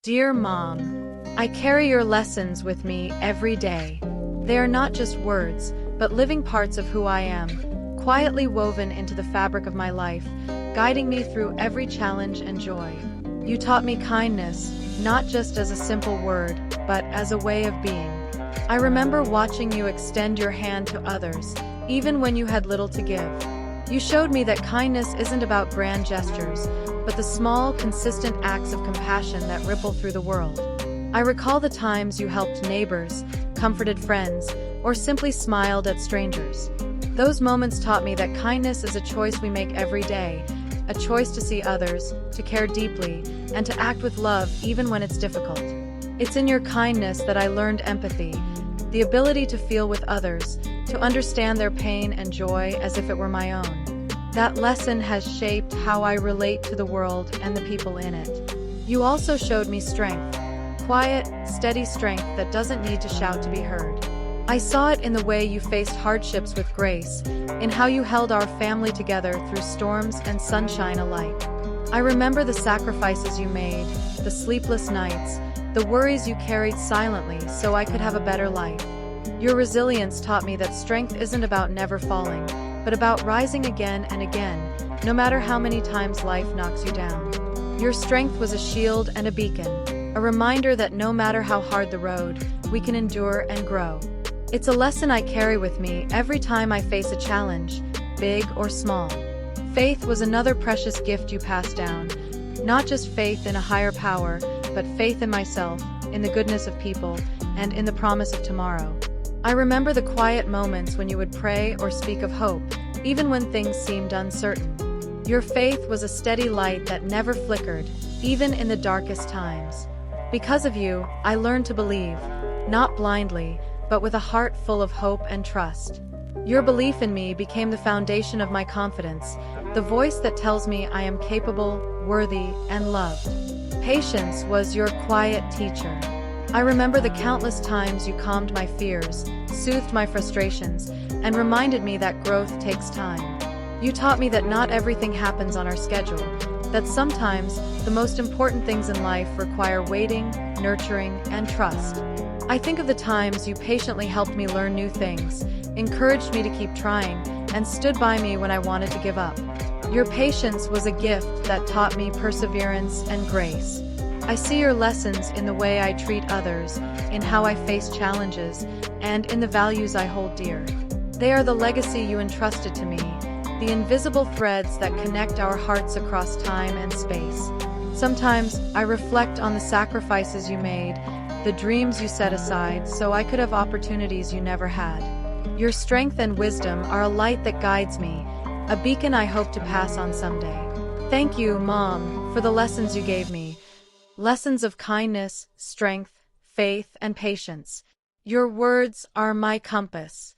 Dear Mom, I carry your lessons with me every day. They are not just words, but living parts of who I am, quietly woven into the fabric of my life, guiding me through every challenge and joy. You taught me kindness, not just as a simple word, but as a way of being. I remember watching you extend your hand to others, even when you had little to give. You showed me that kindness isn't about grand gestures, but the small, consistent acts of compassion that ripple through the world. I recall the times you helped neighbors, comforted friends, or simply smiled at strangers. Those moments taught me that kindness is a choice we make every day, a choice to see others, to care deeply, and to act with love even when it's difficult. It's in your kindness that I learned empathy, the ability to feel with others, to understand their pain and joy as if it were my own. That lesson has shaped how I relate to the world and the people in it. You also showed me strength, quiet, steady strength that doesn't need to shout to be heard. I saw it in the way you faced hardships with grace, in how you held our family together through storms and sunshine alike. I remember the sacrifices you made, the sleepless nights, the worries you carried silently so I could have a better life. Your resilience taught me that strength isn't about never falling, but about rising again and again, no matter how many times life knocks you down. Your strength was a shield and a beacon, a reminder that no matter how hard the road, we can endure and grow. It's a lesson I carry with me every time I face a challenge, big or small. Faith was another precious gift you passed down, not just faith in a higher power, but faith in myself, in the goodness of people, and in the promise of tomorrow. I remember the quiet moments when you would pray or speak of hope, even when things seemed uncertain. Your faith was a steady light that never flickered, even in the darkest times. Because of you, I learned to believe, not blindly, but with a heart full of hope and trust. Your belief in me became the foundation of my confidence, the voice that tells me I am capable, worthy, and loved. Patience was your quiet teacher. I remember the countless times you calmed my fears, soothed my frustrations, and reminded me that growth takes time. You taught me that not everything happens on our schedule, that sometimes the most important things in life require waiting, nurturing, and trust. I think of the times you patiently helped me learn new things, encouraged me to keep trying, and stood by me when I wanted to give up. Your patience was a gift that taught me perseverance and grace. I see your lessons in the way I treat others, in how I face challenges, and in the values I hold dear. They are the legacy you entrusted to me, the invisible threads that connect our hearts across time and space. Sometimes I reflect on the sacrifices you made, the dreams you set aside so I could have opportunities you never had. Your strength and wisdom are a light that guides me, a beacon I hope to pass on someday. Thank you, Mom, for the lessons you gave me. Lessons of kindness, strength, faith, and patience. Your words are my compass.